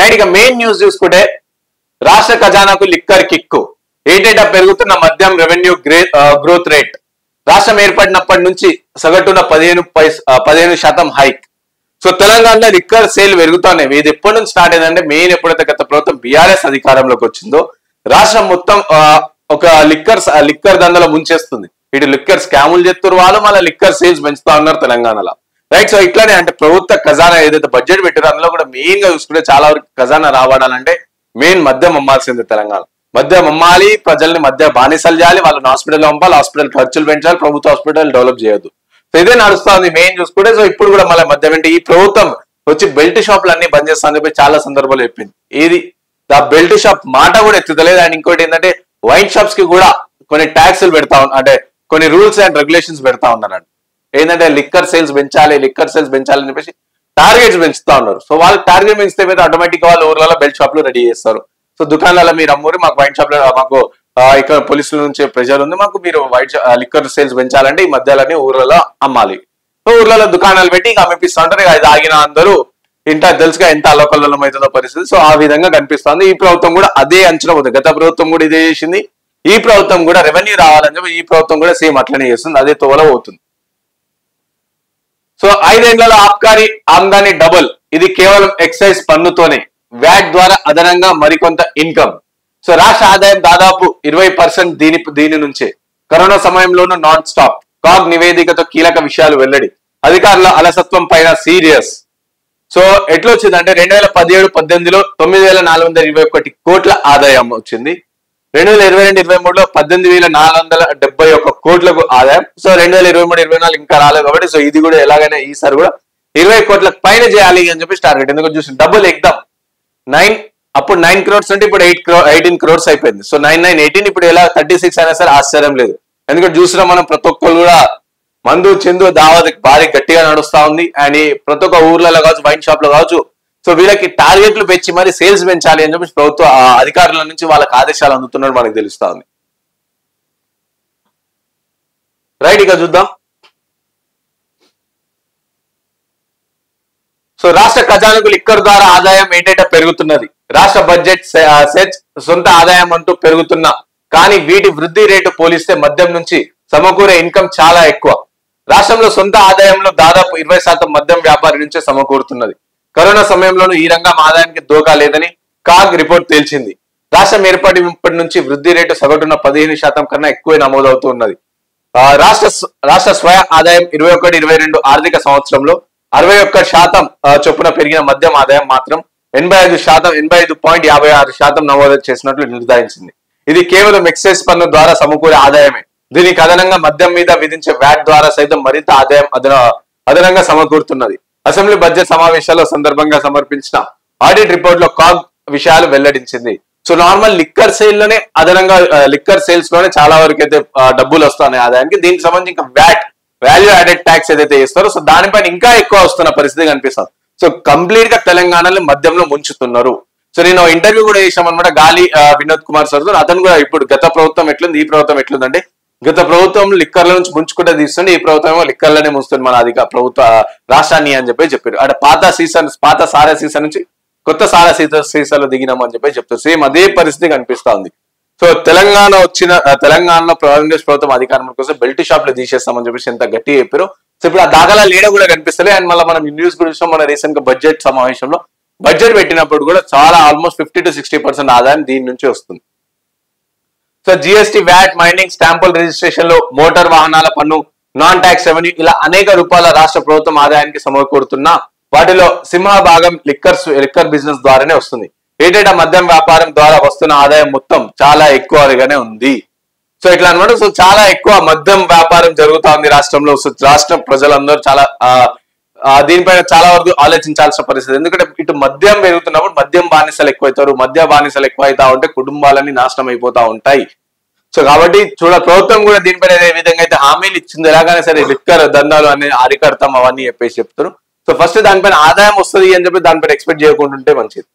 Right, ఇక main news చూసుకుంటే రాష్ట్ర ఖజానాకు లిక్కర్ కిక్కు, ఏటేటా పెరుగుతున్న మద్యం రెవెన్యూ గ్రోత్ రేట్. రాష్ట్రం ఏర్పడినప్పటి నుంచి సగటున 15% హైక్. సో తెలంగాణలో లిక్కర్ సేల్ పెరుగుతున్నాయి. ఇది ఎప్పటి నుంచి స్టార్ట్ అయిందంటే మెయిన్ ఎప్పుడైతే గత ప్రభుత్వం బీఆర్ఎస్ అధికారంలోకి వచ్చిందో రాష్ట్రం మొత్తం ఒక లిక్కర్ దందలో ముంచేస్తుంది. ఇటు లిక్కర్ స్కాములు చేస్తున్నారు వాళ్ళు, మళ్ళీ లిక్కర్ సేల్స్ పెంచుతా ఉన్నారు తెలంగాణలో. రైట్, సో ఇట్లానే అంటే ప్రభుత్వ ఖజానా ఏదైతే బడ్జెట్ పెట్టారో అందులో కూడా మెయిన్ గా చూసుకుంటే చాలా వరకు ఖజానా రావాలంటే మెయిన్ మద్యం అమ్మాల్సింది. తెలంగాణ మద్యం అమ్మాలి, ప్రజల్ని మధ్య బానిసలు చేయాలి, వాళ్ళని హాస్పిటల్ పంపాలి, హాస్పిటల్ ఖర్చులు పెంచాలి, ప్రభుత్వ హాస్పిటల్ డెవలప్ చేయొద్దు. సో ఇదే నడుస్తుంది మెయిన్ చూసుకుంటే. సో ఇప్పుడు కూడా మళ్ళీ మద్యం అంటే ఈ ప్రభుత్వం వచ్చి బెల్ట్ షాపులు అన్ని బంద్ చేస్తా అని చెప్పి చాలా సందర్భాలు చెప్పింది. ఏది ఆ బెల్ట్ షాప్ మాట కూడా ఎత్తుతలేదు. అండ్ ఇంకోటి ఏంటంటే వైన్ షాప్స్ కి కూడా కొన్ని ట్యాక్సులు పెడతా అంటే కొన్ని రూల్స్ అండ్ రెగ్యులేషన్స్ పెడతా ఉన్నారు. ఏంటంటే లిక్కర్ సేల్స్ పెంచాలి అని చెప్పేసి టార్గెట్స్ పెంచుతా ఉన్నారు. సో వాళ్ళు టార్గెట్ పెంచితే మీద ఆటోమేటిక్ వాళ్ళు ఊర్లలో బెల్ట్ షాప్లు రెడీ చేస్తారు. సో దుకాణాలలో మీరు అమ్మూరి, మాకు వైన్ షాప్ లో మాకు ఇక్కడ పోలీసుల నుంచి ప్రెజర్ ఉంది, మాకు మీరు లిక్కర్ సేల్స్ పెంచాలంటే ఈ మధ్యాలని ఊర్లలో అమ్మాలి. సో ఊర్లలో దుకాణాలు పెట్టి ఇంకా అమ్మిపిస్తూ ఉంటారు. అది ఆగిన అందరూ ఇంత తెలుసుగా ఎంత అల్లకల్లోలం అవుతుందో పరిస్థితి. సో ఆ విధంగా కనిపిస్తుంది. ఈ ప్రభుత్వం కూడా అదే అంచనా పోతుంది. గత ప్రభుత్వం కూడా ఇదే చేసింది. ఈ ప్రభుత్వం కూడా రెవెన్యూ రావాలని చెప్పి ఈ ప్రభుత్వం కూడా సేమ్ అట్లనే చేస్తుంది. అదే తోవలో పోతుంది. సో 5 ఏళ్లలో ఆబ్కారీ ఆమ్దాని డబుల్. ఇది కేవలం ఎక్సైజ్ పన్నుతోనే, వ్యాట్ ద్వారా అదనంగా మరికొంత ఇన్కమ్. సో రాష్ట్ర ఆదాయం దాదాపు 20% దీని నుంచే. కరోనా సమయంలోనూ నాన్ స్టాప్. కాగ్ నివేదికతో కీలక విషయాలు వెల్లడి. అధికారుల అలసత్వం పైన సీరియస్. సో ఎట్లా వచ్చిందంటే 2017-18లో 9,421 కోట్ల ఆదాయం వచ్చింది. 2022-23లో 18,471 కోట్లకు ఆదాయం. సో 2023-24 ఇంకా రాలేదు కాబట్టి సో ఇది కూడా ఎలాగైనా ఈసారి కూడా 20 కోట్లకు పైన చేయాలి అని చెప్పి టార్గెట్. ఎందుకు చూసి డబుల్ ఎగ్దాం 9 అప్పుడు 9 crores అంటే ఇప్పుడు 18 crores అయిపోయింది. సో 9-9-18 ఇప్పుడు ఎలా 36 అయినా సరే ఆశ్చర్యం లేదు. ఎందుకంటే చూసినా మనం ప్రతి ఒక్కరు కూడా మందు చెందు దావత్ భారీ గట్టిగా నడుస్తా ఉంది. అండ్ ప్రతి ఒక్క ఊర్లలో కావచ్చు, వైన్ షాప్ లో కావచ్చు, సో వీళ్ళకి టార్గెట్లు పెంచి మరి సేల్స్ పెంచాలి అని చెప్పి ప్రభుత్వ అధికారుల నుంచి వాళ్ళకి ఆదేశాలు అందుతున్నట్టు మనకు తెలుస్తా ఉంది. రైట్, ఇక చూద్దాం. సో రాష్ట్ర ఖజానాకు లిక్కర్ ద్వారా ఆదాయం ఏటేటా పెరుగుతున్నది. రాష్ట్ర బడ్జెట్ సెట్ సొంత ఆదాయం అంటూ పెరుగుతున్నా కానీ వీటి వృద్ధి రేటు పోలిస్తే మద్యం నుంచి సమకూరే ఇన్కమ్ చాలా ఎక్కువ. రాష్ట్రంలో సొంత ఆదాయంలో దాదాపు 20% మద్యం వ్యాపారి నుంచే సమకూరుతున్నది. కరోనా సమయంలోనూ ఈ రంగం ఆదాయానికి దోకా లేదని కాగ్ రిపోర్ట్ తేల్చింది. రాష్ట్రం ఏర్పడినప్పటి నుంచి వృద్ధి రేటు సగటున 15% కన్నా ఎక్కువే నమోదవుతూ ఉన్నది. రాష్ట్ర స్వయ ఆదాయం 21-22 ఆర్థిక సంవత్సరంలో 61% చొప్పున పెరిగిన మద్యం ఆదాయం మాత్రం 85.56% నమోదు చేసినట్లు నిర్ధారించింది. ఇది కేవలం ఎక్సైజ్ పన్ను ద్వారా సమకూరే ఆదాయమే. దీనికి అదనంగా మద్యం మీద విధించే వ్యాట్ ద్వారా సైతం మరింత ఆదాయం అదనంగా సమకూరుతున్నది. అసెంబ్లీ బడ్జెట్ సమావేశాల్లో సందర్భంగా సమర్పించిన ఆడిట్ రిపోర్ట్ లో కాగ్ విషయాలు వెల్లడించింది. సో నార్మల్ లిక్కర్ సేల్ లోనే అదనంగా లిక్కర్ సేల్స్ లోనే చాలా వరకు అయితే డబ్బులు వస్తున్నాయి ఆదాయానికి. దీనికి సంబంధించి ఇంకా వ్యాట్, వాల్యూ యాడెడ్ ట్యాక్స్ ఏదైతే ఇస్తారో సో దానిపైన ఇంకా ఎక్కువ వస్తున్న పరిస్థితి కనిపిస్తుంది. సో కంప్లీట్ గా తెలంగాణలో మద్యంలో ముంచుతున్నారు. సో నేను ఇంటర్వ్యూ కూడా చేశామన్నమాట గాలి వినోద్ కుమార్ సార్ తో. అతను కూడా ఇప్పుడు గత ప్రభుత్వం ఎట్లుంది, ఈ ప్రభుత్వం ఎట్లుందంటే గత ప్రభుత్వం లిక్కర్ల నుంచి ముంచుకుంటే తీస్తుండే, ఈ ప్రభుత్వం లిక్కర్లనే ముంచుతుంది మన ప్రభుత్వ రాష్ట్రాన్ని అని చెప్పారు. అంటే పాత సారా సీజన్ నుంచి కొత్త సారా సీసాలో దిగినామని చెప్తారు. సేమ్ అదే పరిస్థితి కనిపిస్తా ఉంది. సో తెలంగాణలో కాంగ్రెస్ ప్రభుత్వం అధికారం కోసం బెల్ట్ షాప్లు తీసేస్తామని చెప్పేసి ఎంత గట్టిగా చెప్పారు. సో ఇప్పుడు ఆ దాఖలా లేడ కూడా కనిపిస్తలే. అండ్ మళ్ళీ మనం న్యూస్ గురించి మన రీసెంట్ గా బడ్జెట్ సమావేశంలో బడ్జెట్ పెట్టినప్పుడు కూడా చాలా ఆల్మోస్ట్ 50-60% ఆదాయం దీని నుంచి వస్తుంది. సో జిఎస్టీ, వ్యాట్, మైనింగ్, స్టాంపుల్ రిజిస్ట్రేషన్ లో మోటార్ వాహనాల పన్ను, నాన్ ట్యాక్స్ రెవెన్యూ ఇలా అనేక రూపాయల రాష్ట్ర ప్రభుత్వం ఆదాయానికి సమకూరుతున్నా వాటిలో సింహభాగం లిక్కర్ బిజినెస్ ద్వారానే వస్తుంది. ఏటేటా మద్యం వ్యాపారం ద్వారా వస్తున్న ఆదాయం మొత్తం చాలా ఎక్కువగానే ఉంది. సో ఇట్లా అనమాట. సో చాలా ఎక్కువ మద్యం వ్యాపారం జరుగుతా ఉంది రాష్ట్రంలో. సో రాష్ట్ర ప్రజలందరూ చాలా దీనిపైన చాలా వరకు ఆలోచించాల్సిన పరిస్థితి. ఎందుకంటే ఇటు మద్యం పెరుగుతున్నప్పుడు మద్యం బానిసలు ఎక్కువైతారు. మద్య బానిసలు ఎక్కువైతా ఉంటే కుటుంబాలన్నీ నాశనం అయిపోతా ఉంటాయి. సో కాబట్టి ప్రభుత్వం కూడా దీనిపైన ఏ విధంగా అయితే హామీలు ఇచ్చింది, ఎలాగైనా సరే లిక్కర్ దందాలు అనేది అరికడతాం అవన్నీ చెప్తారు. సో ఫస్ట్ దానిపైన ఆదాయం వస్తుంది అని చెప్పి దానిపైన ఎక్స్పెక్ట్ చేయకుండా ఉంటే మంచిది.